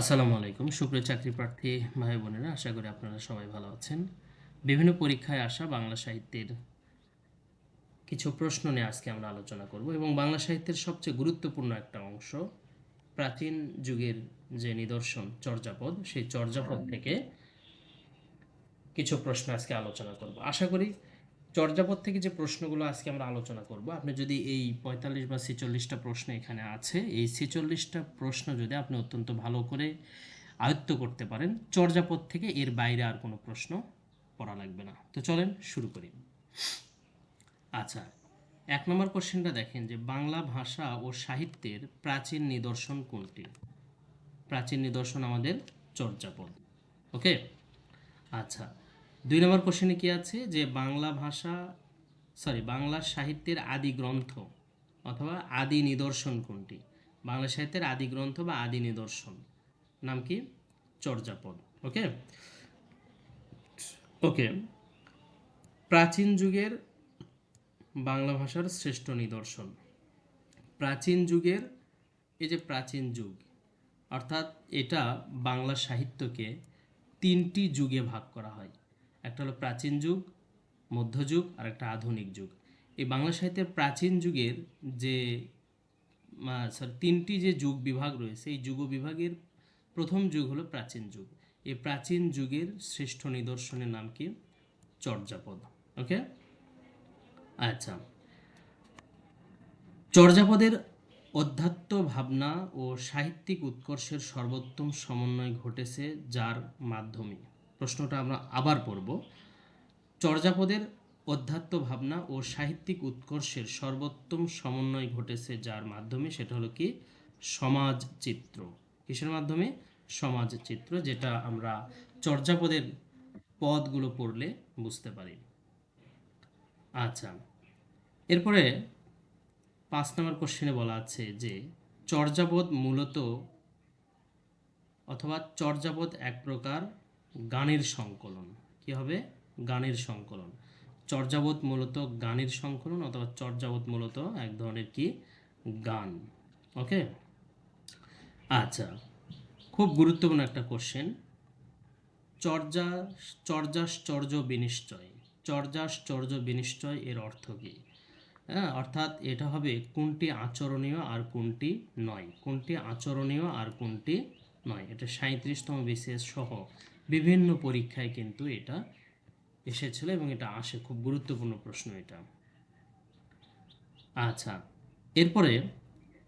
আসসালামু আলাইকুম সুপ্রিয় চাকরি প্রার্থী ভাই বোনেরা, আশা করি আপনারা সবাই ভালো আছেন। বিভিন্ন পরীক্ষায় আসা বাংলা সাহিত্যের কিছু প্রশ্ন নিয়ে আজকে আমরা আলোচনা করব এবং বাংলা সাহিত্যের সবচেয়ে গুরুত্বপূর্ণ একটা অংশ প্রাচীন যুগের যে নিদর্শন চর্যাপদ, সেই চর্যাপদ থেকে কিছু প্রশ্ন আজকে আলোচনা করব। আশা করি চর্যাপদ থেকে যে প্রশ্নগুলো আজকে আমরা আলোচনা করব, আপনি যদি এই 45 বা 46টা প্রশ্ন এখানে আছে, এই 46টা প্রশ্ন যদি আপনি অত্যন্ত ভালো করে আয়ত্ত করতে পারেন, চর্যাপদ থেকে এর বাইরে আর কোনো প্রশ্ন পড়া লাগবে না। তো চলেন শুরু করি। আচ্ছা, 1 নম্বর কোশ্চেনটা দেখেন যে বাংলা ভাষা ও সাহিত্যের প্রাচীন নিদর্শন কোনটি? প্রাচীন নিদর্শন আমাদের চর্যাপদ। ওকে। আচ্ছা, 2 নম্বর কোশ্চেনে কি আছে যে বাংলা সাহিত্যের আদি গ্রন্থ অথবা আদি নিদর্শন কোনটি? বাংলা সাহিত্যের আদি গ্রন্থ বা আদি নিদর্শন নাম কি? চর্যাপদ। ওকে ওকে প্রাচীন যুগের বাংলা ভাষার শ্রেষ্ঠ নিদর্শন। প্রাচীন যুগের, এই যে প্রাচীন যুগ, অর্থাৎ এটা বাংলা সাহিত্যকে 3টি যুগে ভাগ করা হয়। একটা হলো প্রাচীন যুগ, মধ্যযুগ আর একটা আধুনিক যুগ। এই বাংলা সাহিত্যের প্রাচীন যুগের যে 3টি যে যুগ বিভাগ রয়েছে, এই যুগ বিভাগের প্রথম যুগ হলো প্রাচীন যুগ। এই প্রাচীন যুগের শ্রেষ্ঠ নিদর্শনের নাম কি? চর্যাপদ। ওকে। আচ্ছা, চর্যাপদের অধ্যাত্ম ভাবনা ও সাহিত্যিক উৎকর্ষের সর্বোত্তম সমন্বয় ঘটেছে যার মাধ্যমে? প্রশ্নটা আমরা আবার পড়ব। চর্যাপদের অধ্যাত্ম ভাবনা ও সাহিত্যিক উৎকর্ষের সর্বোত্তম সমন্বয় ঘটেছে যার মাধ্যমে, সেটা হলো কি? সমাজ চিত্র। কিসের মাধ্যমে? সমাজ চিত্র, যেটা আমরা চর্যাপদের পদগুলো পড়লে বুঝতে পারি। আচ্ছা, এরপরে 5 নম্বর কোশ্চেনে বলা আছে যে চর্যাপদ মূলত অথবা চর্যাপদ এক প্রকার গানের সংকলন। কি হবে? গানের সংকলন। চর্যাপদ মূলত গানের সংকলন অথবা চর্যাপদ মূলত এক ধরনের কি? গান। ওকে। আচ্ছা, খুব গুরুত্বপূর্ণ একটা কোশ্চেন। চর্যা চর্যাশ্চর্য বিনিশ্চয়। চর্যাশ্চর্য বিনিশ্চয় এর অর্থ কি? হ্যাঁ, অর্থাৎ এটা হবে কোনটি আচরণীয় আর কোনটি নয়, কোনটি আচরণীয় আর কোনটি নয়। এটা 37তম বিসিএস সহ বিভিন্ন পরীক্ষায় কিন্তু এটা এসেছিল এবং এটা আসে, খুব গুরুত্বপূর্ণ প্রশ্ন এটা। আচ্ছা, এরপরে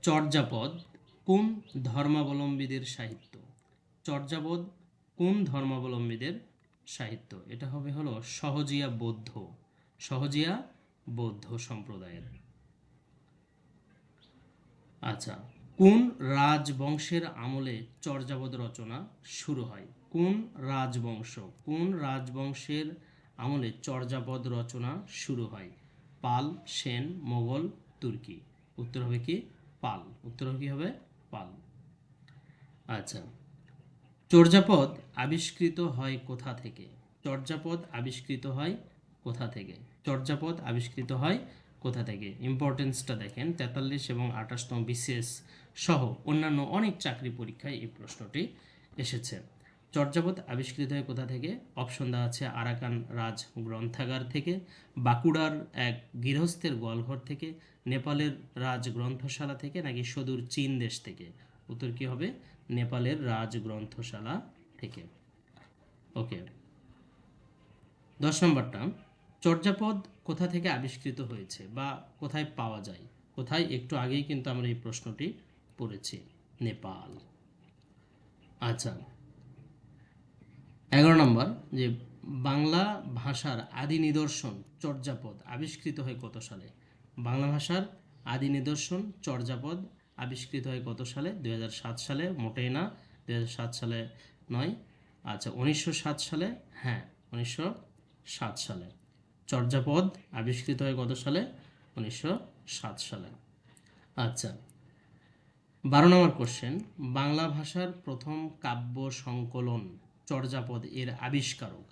চর্যাপদ কোন ধর্মাবলম্বীদের সাহিত্য? চর্যাপদ কোন ধর্মাবলম্বীদের সাহিত্য? এটা হলো সহজিয়া বৌদ্ধ সম্প্রদায়ের। আচ্ছা, কোন রাজবংশের আমলে চর্যাপদ রচনা শুরু হয়? কোন রাজবংশের আমলে চর্যাপদ রচনা শুরু হয়? পাল, সেন, মোগল, তুর্কি। উত্তর হবে কি? পাল। উত্তর কি হবে? পাল। আচ্ছা, চর্যাপদ আবিষ্কৃত হয় কোথা থেকে? চর্যাপদ আবিষ্কৃত হয় কোথা থেকে? চর্যাপদ আবিষ্কৃত হয় কোথা থেকে? ইম্পর্টেন্সটা দেখেন, 43 এবং 28তম বিসিএস সহ অন্যান্য অনেক চাকরি পরীক্ষায় এই প্রশ্নটি এসেছে। চর্যাপদ আবিষ্কৃত হয় কোথা থেকে? অপশন দেওয়া আছে আরাকান রাজ গ্রন্থাগার থেকে, বাঁকুড়ার এক গৃহস্থের গোয়ালঘর থেকে, নেপালের রাজ গ্রন্থশালা থেকে, নাকি সুদূর চীন দেশ থেকে। উত্তর কি হবে? নেপালের রাজ গ্রন্থশালা থেকে। ওকে। 10 নম্বরটা, চর্যাপদ কোথা থেকে আবিষ্কৃত হয়েছে বা কোথায় পাওয়া যায়? কোথায়? একটু আগেই কিন্তু আমরা এই প্রশ্নটি পড়েছি, নেপাল। আচ্ছা, 11 নম্বর, যে বাংলা ভাষার আদি নিদর্শন চর্যাপদ আবিষ্কৃত হয় কত সালে? বাংলা ভাষার আদি নিদর্শন চর্যাপদ আবিষ্কৃত হয় কত সালে? 2007 সালে। মোটেই না, 2007 সালে নয়। আচ্ছা, 1907 সালে। হ্যাঁ, 1907 সালে। চর্যাপদ আবিষ্কৃত হয় কত সালে? 1907 সালে। আচ্ছা, 12 নম্বর কোশ্চেন, বাংলা ভাষার প্রথম কাব্য সংকলন চর্যাপদ এর আবিষ্কারক।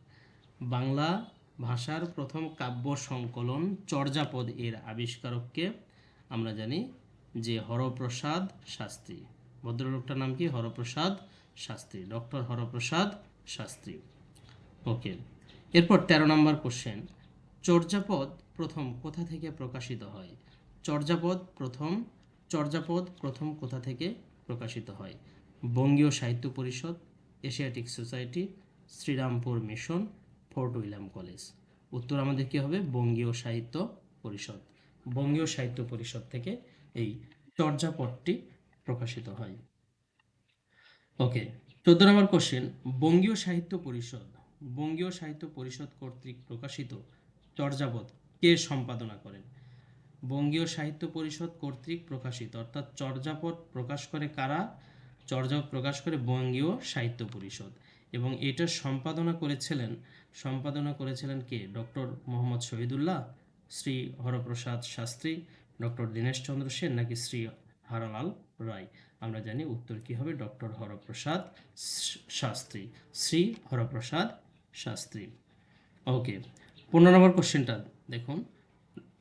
বাংলা ভাষার প্রথম কাব্য সংকলন চর্যাপদ এর আবিষ্কারককে আমরা জানি যে হরপ্রসাদ শাস্ত্রী। ভদ্রলোকটার নাম কি? হরপ্রসাদ শাস্ত্রী, ডক্টর হরপ্রসাদ শাস্ত্রী। ওকে, এরপর 13 নম্বর কোশ্চেন, চর্যাপদ প্রথম কোথা থেকে প্রকাশিত হয়? চর্যাপদ প্রথম কোথা থেকে প্রকাশিত হয়? Bangiya Sahitya Parishad, Asiatic Society, Srirampur Mission, Fort William College. উত্তর আমাদের কি হবে? বঙ্গীয় সাহিত্য পরিষদ। বঙ্গীয় সাহিত্য পরিষদ থেকে এই চর্যাপদটি প্রকাশিত হয়। ওকে, 14 নম্বর কোশ্চেন, বঙ্গীয় সাহিত্য পরিষদ কর্তৃক প্রকাশিত চর্যাপদ কে সম্পাদনা করেন? বঙ্গীয় সাহিত্য পরিষদ কর্তৃক প্রকাশিত, অর্থাৎ চর্যাপদ প্রকাশ করে কারা? চর্যাপদ প্রকাশ করে বঙ্গীয় সাহিত্য পরিষদ, এবং এটা সম্পাদনা করেছিলেন কে? ডক্টর মোহাম্মদ শহীদুল্লাহ, শ্রী হরপ্রসাদ শাস্ত্রী, ডক্টর দীনেশচন্দ্র সেন, নাকি শ্রী হারালাল রায়? আমরা জানি উত্তর কি হবে? ডক্টর হরপ্রসাদ শাস্ত্রী, শ্রী হরপ্রসাদ শাস্ত্রী। ওকে, 15 নম্বর কোশ্চেনটা দেখুন,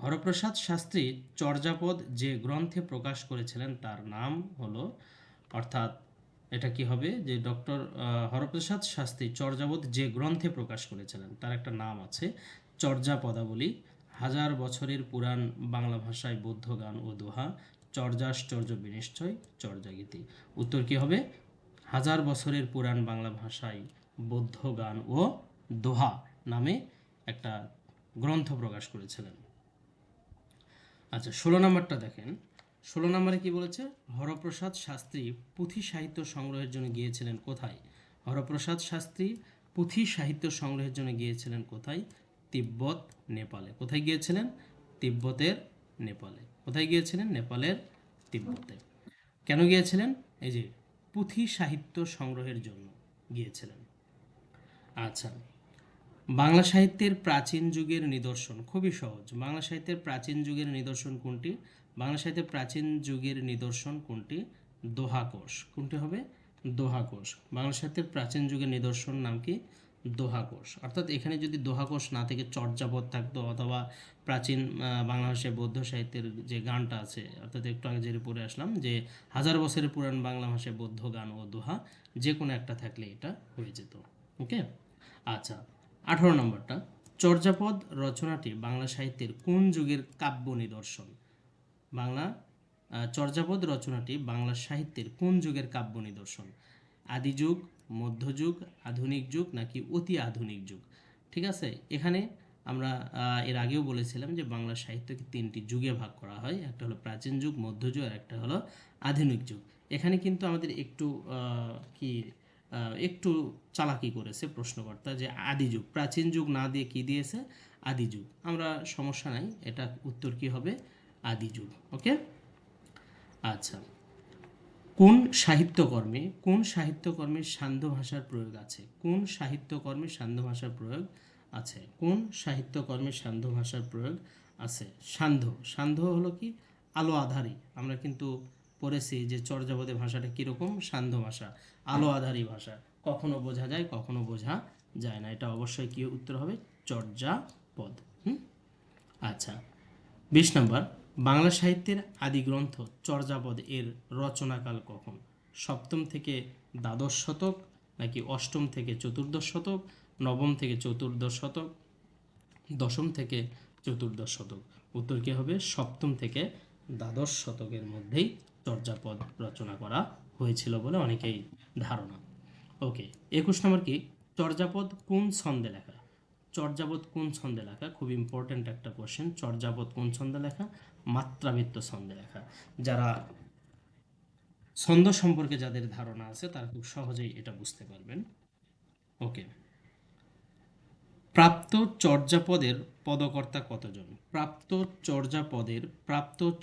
হরপ্রসাদ শাস্ত্রী চর্যাপদ যে গ্রন্থে প্রকাশ করেছিলেন তার নাম হলো, অর্থাৎ এটা কি হবে যে ডক্টর হরপ্রসাদ শাস্ত্রী চর্যাপদ যে গ্রন্থে প্রকাশ করেছিলেন তার একটা নাম আছে, চর্যাপদাবলী, হাজার বছরের পুরাণ বাংলা ভাষায় বৌদ্ধ গান ও দোহা, চর্যাশ্চর্য বিনিশ্চয়, চর্যাগীতি। উত্তর কি হবে? হাজার বছরের পুরাণ বাংলা ভাষায় বৌদ্ধ গান ও দোহা নামে একটা গ্রন্থ প্রকাশ করেছিলেন। আচ্ছা, 16 নম্বরটা দেখেন, 16 নম্বরে কি বলেছে? হরপ্রসাদ শাস্ত্রী পুঁথি সাহিত্য সংগ্রহের জন্য গিয়েছিলেন কোথায়? হরপ্রসাদ শাস্ত্রী পুঁথি সাহিত্য সংগ্রহের জন্য গিয়েছিলেন কোথায়? তিব্বত, নেপালে। কোথায় গিয়েছিলেন? তিব্বতের, নেপালে। কোথায় গিয়েছিলেন? নেপালের, তিব্বতে। কেন গিয়েছিলেন? এই যে পুঁথি সাহিত্য সংগ্রহের জন্য গিয়েছিলেন। আচ্ছা, বাংলা সাহিত্যের প্রাচীন যুগের নিদর্শন, খুবই সহজ। বাংলা সাহিত্যের প্রাচীন যুগের নিদর্শন কোনটি? বাংলা সাহিত্যের প্রাচীন যুগের নিদর্শন কোনটি? দোহাকোষ। কোনটি হবে? দোহাকোষ। বাংলা সাহিত্যের প্রাচীন যুগের নিদর্শন নাম কি? দোহাকোষ। অর্থাৎ এখানে যদি দোহাকোষ না থেকে চর্যাপদ থাকতো, অথবা প্রাচীন বাংলা ভাষায় বৌদ্ধ সাহিত্যের যে গানটা আছে, অর্থাৎ একটু আগে যেটা পড়ে আসলাম যে হাজার বছরের পুরাণ বাংলা ভাষায় বৌদ্ধ গান ও দোহা, যে কোনো একটা থাকলে এটা হয়ে যেত। ওকে, আচ্ছা, 18 নম্বরটা, চর্যাপদ রচনাটি বাংলা সাহিত্যের কোন যুগের কাব্য নিদর্শন? চর্যাপদ রচনাটি বাংলা সাহিত্যের কোন যুগের কাব্য নিদর্শন? আদিযুগ, মধ্যযুগ, আধুনিক যুগ, নাকি অতি আধুনিক যুগ? ঠিক আছে, এখানে আমরা এর আগেও বলেছিলাম যে বাংলা সাহিত্যকে 3টি যুগে ভাগ করা হয়, একটা হলো প্রাচীন যুগ, মধ্যযুগ, আর একটা হলো আধুনিক যুগ। এখানে কিন্তু আমাদের একটু চালাকি করেছে প্রশ্নকর্তা, যে আদি যুগ, প্রাচীন যুগ না দিয়ে কি দিয়েছে? আদি যুগ। আমরা সমস্যা নাই, এটা উত্তর কি হবে? আদি যুগ। ওকে, আচ্ছা, কোন সাহিত্যকর্মে সান্ধ্য ভাষার প্রয়োগ আছে? কোন সাহিত্যকর্মে সান্ধ্য ভাষার প্রয়োগ আছে? কোন সাহিত্যকর্মে সান্ধ্য ভাষার প্রয়োগ আছে? সান্ধ্য হলো কি? আলো আধারী। আমরা কিন্তু পড়েছি যে চর্যাপদে ভাষাটা কীরকম? সান্ধ্য ভাষা, আলো আধারী ভাষা। কখনো বোঝা যায়, কখনো বোঝা যায় না। এটা অবশ্যই কি উত্তর হবে? চর্যাপদ। আচ্ছা, 20 নম্বর, বাংলা সাহিত্যের আদি গ্রন্থ চর্যাপদ এর রচনাকাল কখন? সপ্তম থেকে দ্বাদশ শতক, নাকি অষ্টম থেকে চতুর্দশ শতক, নবম থেকে চতুর্দশ শতক, দশম থেকে চতুর্দশ শতক? উত্তর কি হবে? সপ্তম থেকে দ্বাদশ শতকের মধ্যেই চর্যাপদ রচনা করা হয়েছিল বলে অনেকেই ধারণা। ওকে, 21 নম্বর কি? চর্যাপদ কোন ছন্দে লেখা? চর্যাপদ কোন ছন্দে লেখা? খুব ইম্পর্ট্যান্ট একটা কোশ্চেন। চর্যাপদ কোন ছন্দে লেখা? মাত্রাবৃত্ত ছন্দে লেখা। যারা ছন্দ সম্পর্কে যাদের ধারণা আছে তারা খুব সহজেই এটা বুঝতে পারবেন। ওকে, প্রাপ্ত চর্যাপদের পদকর্তা কতজন? প্রাপ্ত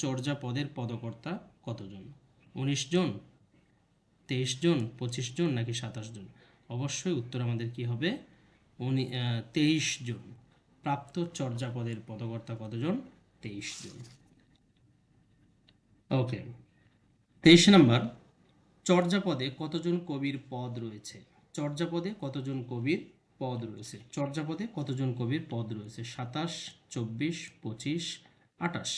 চর্যাপদের পদকর্তা কতজন? 19 জন, 23 জন, 25 জন, নাকি 27 জন? অবশ্যই উত্তর আমাদের কি হবে? 23 জন। প্রাপ্ত চর্যাপদের পদকর্তা কতজন? 23 জন। ওকে, 23 নম্বর, চর্যাপদে কতজন কবির পদ রয়েছে? চর্যাপদে কতজন কবির পদ রয়েছে? চর্যাপদে কতজন কবির পদ রয়েছে? 27, 24, 25, 28?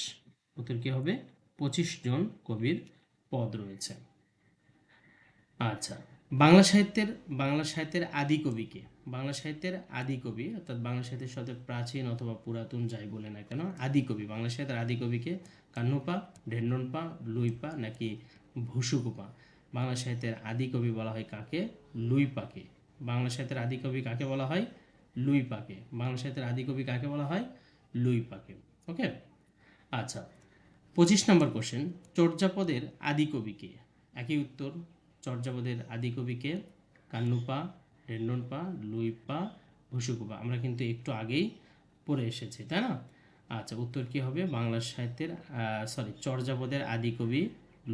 উত্তর কি হবে? 25 জন কবির পদ রয়েছে। আচ্ছা, বাংলা সাহিত্যের আদি কবিকে, বাংলা সাহিত্যের আদি কবি অর্থাৎ বাংলা সাহিত্যের সাথে প্রাচীন অথবা পুরাতন যাই বলে না কেন, আদি কবি, বাংলা সাহিত্যের আদি কবিকে কান্নপা, ঢেন্ডনপা, লুইপা নাকি ভুসুকুপা? বাংলা সাহিত্যের আদি কবি বলা হয় কাকে? লুইপাকে। বাংলা সাহিত্যের আদি কবি কাকে বলা হয়? লুইপাকে। বাংলা সাহিত্যের আদি কবি কাকে বলা হয়? লুইপাকে। ওকে। আচ্ছা, 25 নম্বর কোশ্চেন, চর্যাপদের আদি কবিকে? একই উত্তর, চর্যাপদের আদি কবিকে কান্নুপা, ঢেন্ডনপা, লুইপা, ভুসুকুপা। আমরা কিন্তু একটু আগেই পড়ে এসেছি, তাই না? আচ্ছা, উত্তর কি হবে? বাংলা সাহিত্যের চর্যাপদের আদি কবি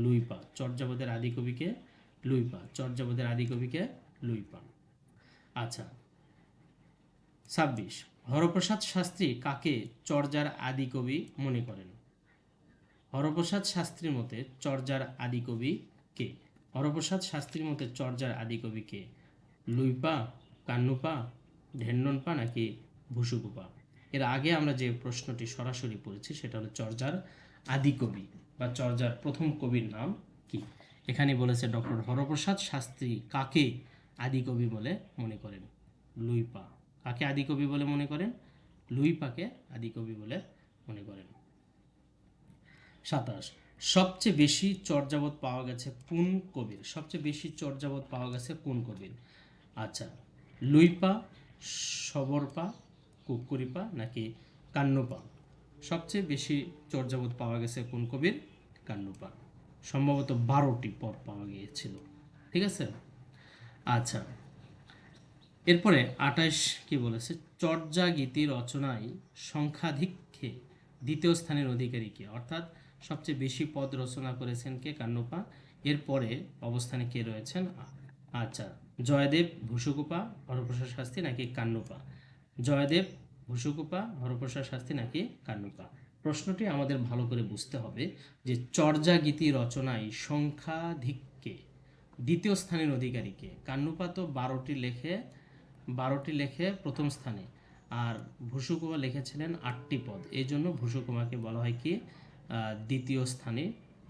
লুইপা। চর্যাপদের আদি কবিকে লুইপা। চর্যাপদের আদি কবিকে লুইপা। আচ্ছা, 26, হরপ্রসাদ শাস্ত্রী কাকে চর্যার আদি কবি মনে করেন? হরপ্রসাদ শাস্ত্রীর মতে চর্যার আদি কবি কে? হরপ্রসাদ শাস্ত্রীর মতে চর্যার আদি কবি কে? লুইপা, কান্নুপা, ঢেন্ডনপা নাকি ভুসুকুপা? এর আগে আমরা যে প্রশ্নটি সরাসরি পড়েছি সেটা হলো চর্যার আদি কবি বা চর্যার প্রথম কবির নাম কি? এখানে বলেছে ডক্টর হরপ্রসাদ শাস্ত্রী কাকে আদি কবি বলে মনে করেন? লুইপা। কাকে আদি কবি বলে মনে করেন? লুইপাকে আদি কবি বলে মনে করেন। 27, সবচেয়ে বেশি চর্যাপদ পাওয়া গেছে কোন কবির? সবচেয়ে বেশি চর্যাপদ পাওয়া গেছে কোন কবির? আচ্ছা, লুইপা, সবরপা, কুক্কুরিপা নাকি কান্নুপা? সবচেয়ে বেশি চর্যাপদ পাওয়া গেছে কোন কবির? কান্নুপা। সম্ভবত 12টি পদ পাওয়া গিয়েছিল। ঠিক আছে। আচ্ছা, এরপরে 28 কি বলেছে? চর্যা গীতি রচনায় সংখ্যাধিক্যে দ্বিতীয় স্থানের অধিকারী কে? অর্থাৎ সবচেয়ে বেশি পদ রচনা করেছেন কে? কান্নুপা। এরপরে অবস্থানে কে রয়েছেন? আচ্ছা, জয়দেব, ভুসুকুপা, হরপ্রসাদ শাস্ত্রী নাকি কান্নুপা? জয়দেব, ভুসুকুপা, হরপ্রসাদ শাস্ত্রী নাকি কান্নুপা? প্রশ্নটি আমাদের ভালো করে বুঝতে হবে যে চর্যা গীতি রচনায় সংখ্যাধিক্যে দ্বিতীয় স্থানের অধিকারীকে? কান্নুপা তো 12টি লেখে প্রথম স্থানে, আর ভুসুকুমা লিখেছিলেন 8টি পদ। এই জন্য ভুসুকুমাকে বলা হয় কি দ্বিতীয় স্থানে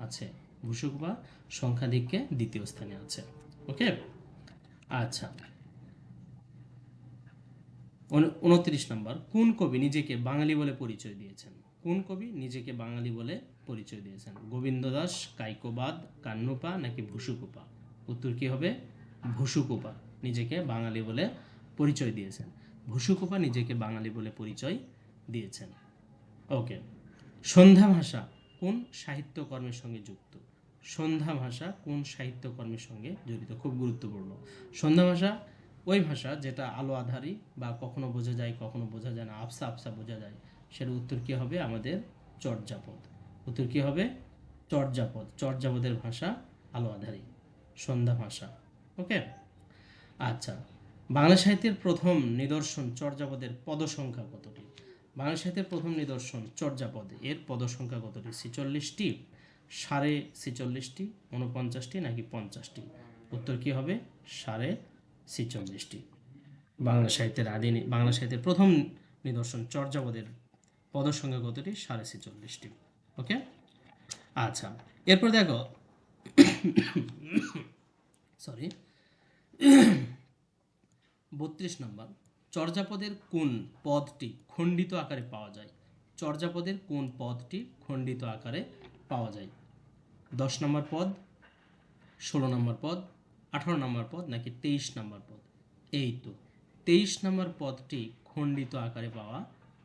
আছে। ভুসুকুমা সংখ্যাধিক্যে দ্বিতীয় স্থানে আছে। ওকে। আচ্ছা, 29 নম্বর, কোন কবি নিজেকে বাঙালি বলে পরিচয় দিয়েছেন? কোন কবি নিজেকে বাঙালি বলে পরিচয় দিয়েছেন? গোবিন্দ দাস, কাইকোবাদ, কান্নুপা নাকি ভুসুকুপা? উত্তর কি হবে? ভুসুকুপা নিজেকে বাঙালি বলে পরিচয় দিয়েছেন। ভুসুকুপা নিজেকে বাঙালি বলে পরিচয় দিয়েছেন। ওকে। সন্ধ্যা ভাষা কোন সাহিত্যকর্মের সঙ্গে যুক্ত? সন্ধ্যা ভাষা কোন সাহিত্যকর্মের সঙ্গে জড়িত? খুব গুরুত্বপূর্ণ। সন্ধ্যা ভাষা ওই ভাষা যেটা আলো আধারী বা কখনো বোঝা যায় কখনো বোঝা যায় না, আবসা আবসা বোঝা যায়। সেটার উত্তর কী হবে? আমাদের চর্যাপদ। উত্তর কী হবে? চর্যাপদ। চর্যাপদের ভাষা আলো আধারী, সন্ধ্যা ভাষা। ওকে। আচ্ছা, বাংলা সাহিত্যের প্রথম নিদর্শন চর্যাপদের পদসংখ্যা কতটি? বাংলা সাহিত্যের প্রথম নিদর্শন চর্যাপদে এর পদসংখ্যা কতটি? 46টি, 46.5টি, 49টি নাকি 50টি? উত্তর কি হবে? 46.5টি। বাংলা সাহিত্যের প্রথম নিদর্শন চর্যাপদের পদসংখ্যা কতটি? 46.5টি। ওকে। আচ্ছা, এরপর দেখো, সরি, 32 নম্বর, চর্যাপদের কোন পদটি খণ্ডিত আকারে পাওয়া যায়? চর্যাপদের কোন পদটি খণ্ডিত আকারে পাওয়া যায়? 10 নম্বর পদ, 16 নম্বর পদ, 18 নম্বর পদ নাকি 23 নম্বর পদ? এই তো 23 নম্বর পদটি খণ্ডিত আকারে পাওয়া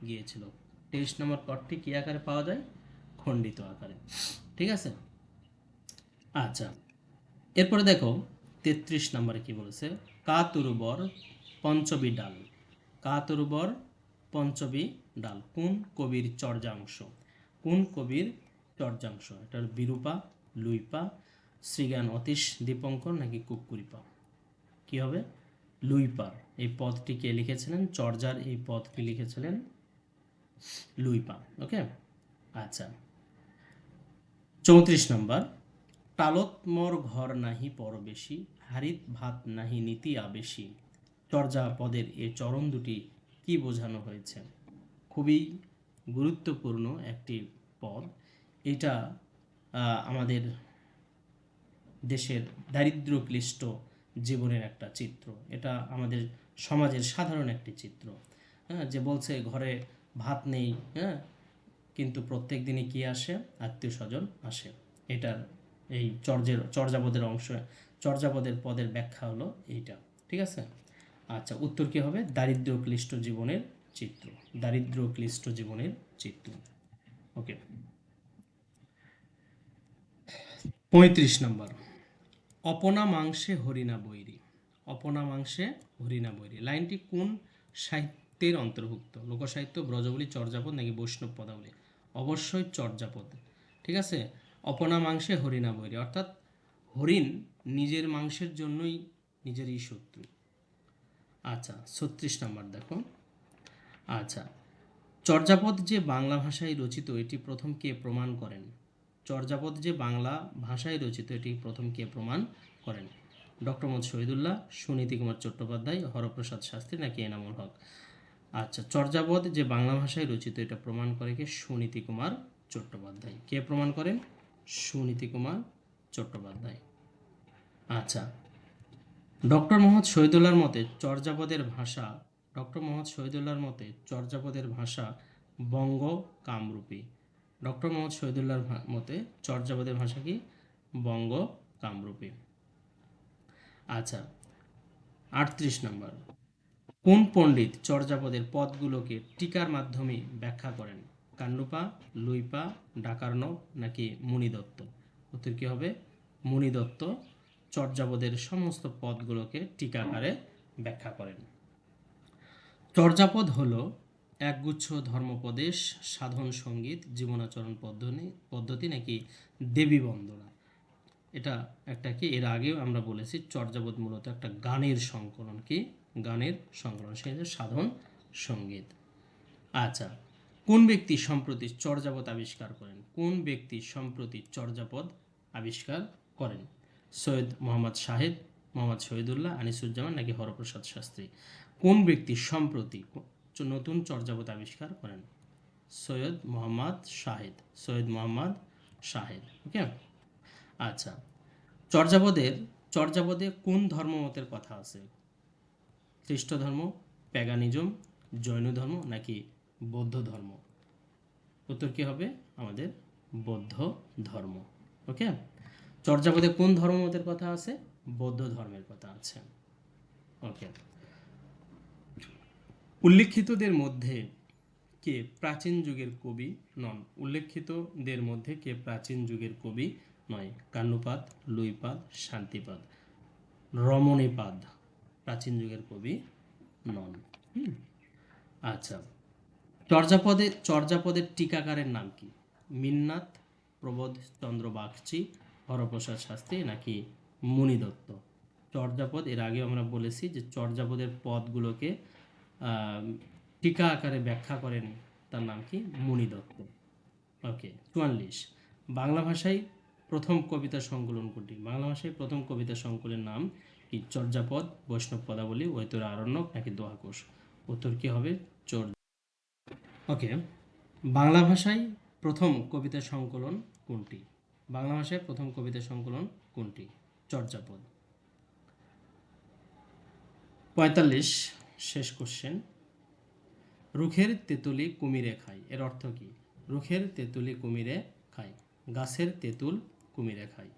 গিয়েছিল। 23 নম্বর পদটি কি আকারে পাওয়া যায়? খণ্ডিত আকারে। ঠিক আছে। আচ্ছা, এরপরে দেখো 33 নম্বরে কি বলেছে? কাতরুবর পঞ্চবী ডাল। কাতরুবর পঞ্চবী ডাল কোন কবির চর্যাংশ? কোন কবির চর্যাংশ? এটা বিরূপা, লুইপা, শ্রীজ্ঞান অতীশ দীপঙ্কর নাকি কুক্কুরিপা? কি হবে? লুইপা। এই পদটি কে লিখেছিলেন? চর্যার এই পদটি লিখেছিলেন লুইপা। ওকে। আচ্ছা, 34 নম্বর, টালত মোর ঘর নাহি পরবেশী, হারিত ভাত নাহি নীতি আবেশী। চর্যাপদের এই চরণ দুটি কি বোঝানো হয়েছে? খুবই গুরুত্বপূর্ণ একটি পদ। এটা আমাদের দেশের দারিদ্র্যক্লিষ্ট জীবনের একটা চিত্র। এটা আমাদের সমাজের সাধারণ একটি চিত্র। হ্যাঁ, যে বলছে ঘরে ভাত নেই, হ্যাঁ, কিন্তু প্রত্যেক দিনই কি আসে, আত্মীয় স্বজন আসে। এটার এই চর্যাপদের অংশ, চর্যাপদের পদের ব্যাখ্যা হলো এইটা। ঠিক আছে। আচ্ছা, উত্তর কি হবে? দারিদ্র্যক্লিষ্ট জীবনের চিত্র। দারিদ্র্যক্লিষ্ট জীবনের চিত্র। ওকে। 35 নম্বর, অপনা মাংসে হরিণা বৈরী। অপনা মাংসে হরিণা বৈরী লাইনটি কোন সাহিত্যের অন্তর্ভুক্ত? লোকসাহিত্য, ব্রজবুলি, চর্যাপদ নাকি বৈষ্ণব পদাবলী? অবশ্যই চর্যাপদ। ঠিক আছে। অপনা মাংসে হরিণা বৈরী অর্থাৎ হরিণ নিজের মাংসের জন্যই নিজেরই শত্রু। আচ্ছা, 36 নম্বর দেখো। আচ্ছা, চর্যাপদ যে বাংলা ভাষায় রচিত এটি প্রথম কে প্রমাণ করেন? চর্যাপদ যে বাংলা ভাষায় রচিত এটি প্রথম কে প্রমাণ করেন? ডক্টর মোহাম্মদ শহীদুল্লাহ, সুনীতি কুমার চট্টোপাধ্যায়, হরপ্রসাদ শাস্ত্রী নাকি এনামুল হক? আচ্ছা, চর্যাপদ যে বাংলা ভাষায় রচিত এটা প্রমাণ করে কে? সুনীতি কুমার চট্টোপাধ্যায়। কে প্রমাণ করেন? সুনীতি কুমার চট্টোপাধ্যায়। আচ্ছা, ডক্টর মোহাম্মদ শহীদুল্লাহর মতে চর্যাপদের ভাষা, ডক্টর মোহাম্মদ শহীদুল্লাহর মতে চর্যাপদের ভাষা বঙ্গ কামরূপী। ডক্টর মোহাম্মদ শহীদুল্লাহর মতে চর্যাপদের ভাষা কি? বঙ্গ কামরূপী। আচ্ছা, 38 নম্বর, কোন পণ্ডিত চর্যাপদের পদগুলোকে টিকার মাধ্যমে ব্যাখ্যা করেন? কান্নুপা, লুইপা, ডাকার্ণব নাকি মুনিদত্ত? উত্তর কি হবে? মুনিদত্ত চর্যাপদের সমস্ত পদগুলোকে টিকাকারে ব্যাখ্যা করেন। চর্যাপদ হলো একগুচ্ছ ধর্মোপদেশ, সাধন সঙ্গীত, জীবনাচরণ পদ্ধতি নাকি দেবী বন্দনা? এটা একটা কি, এর আগেও আমরা বলেছি চর্যাপদ মূলত একটা গানের সংকলন। কি গানের সংকলন? সেই সাধন সঙ্গীত। আচ্ছা, কোন ব্যক্তি সম্প্রতি চর্যাপদ আবিষ্কার করেন? কোন ব্যক্তি সম্প্রতি চর্যাপদ আবিষ্কার করেন? সৈয়দ মোহাম্মদ শাহেদ, মোহাম্মদ শহীদুল্লাহ, আনিসুজ্জামান নাকি হরপ্রসাদ শাস্ত্রী? কোন ব্যক্তি সম্প্রতি নতুন চর্যাপদ আবিষ্কার করেন? সৈয়দ মোহাম্মদ শাহেদ। সৈয়দ মোহাম্মদ শাহেদ। ওকে। আচ্ছা, চর্যাপদে কোন ধর্মমতের কথা আছে? খ্রিস্ট ধর্ম, প্যাগানিজম, জৈন ধর্ম নাকি বৌদ্ধ ধর্ম? উত্তর কি হবে? আমাদের বৌদ্ধ ধর্ম। ওকে। চর্যাপদে কোন ধর্মমতের কথা আছে? বৌদ্ধ ধর্মের কথা আছে। ওকে। উল্লেখিতদের মধ্যে কে প্রাচীন যুগের কবি নন? উল্লেখিতদের মধ্যে কে প্রাচীন যুগের কবি নয়? কান্নুপাদ, লুইপাদ, শান্তিপাদ, রমণীপাদ প্রাচীন যুগের কবি নন। আচ্ছা, চর্যাপদের টিকাকারের নাম কি? মিন্নাত, প্রবোধ চন্দ্র বাগচি, হরপ্রসাদ শাস্ত্রী নাকি মুনিদত্ত? চর্যাপদ, এর আগে আমরা বলেছি যে চর্যাপদের পদগুলোকে টিকা আকারে ব্যাখ্যা করেন, তার নাম কি? মুনিদত্ত। ওকে। 44, বাংলা ভাষায় প্রথম কবিতা সংকলন কোনটি? বাংলা ভাষায় প্রথম কবিতা সংকলনের নাম কি? চর্যাপদ, বৈষ্ণব পদাবলী, ঐতর আরণ্যক নাকি দোহাকোষ? উত্তর কি হবে? ওকে। বাংলা ভাষায় প্রথম কবিতা সংকলন কোনটি? বাংলা ভাষায় প্রথম কবিতা সংকলন কোনটি? চর্যাপদ। 45, শেষ কোশ্চেন। রুখের তেঁতুলি কুমিরে খায় এর অর্থ কি? রুখের তেঁতুলি কুমিরে খায়, গাছের তেঁতুল কুমিরে খায়।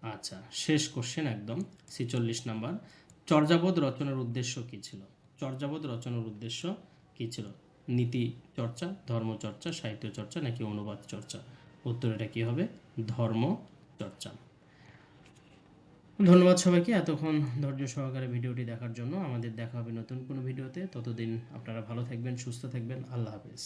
আচ্ছা, শেষ কোশ্চেন একদম, 46 নাম্বার। চর্যাপদ রচনার উদ্দেশ্য কী ছিল? চর্যাপদ রচনার উদ্দেশ্য কী ছিল? নীতি চর্চা, ধর্ম চর্চা, সাহিত্য চর্চা নাকি অনুবাদ চর্চা? উত্তর এটা কী হবে? ধর্ম চর্চা। ধন্যবাদ সবাইকে এতক্ষণ ধৈর্য সহকারে ভিডিওটি দেখার জন্য। আমাদের দেখা হবে নতুন কোনো ভিডিওতে। ততদিন আপনারা ভালো থাকবেন, সুস্থ থাকবেন। আল্লাহ হাফেজ।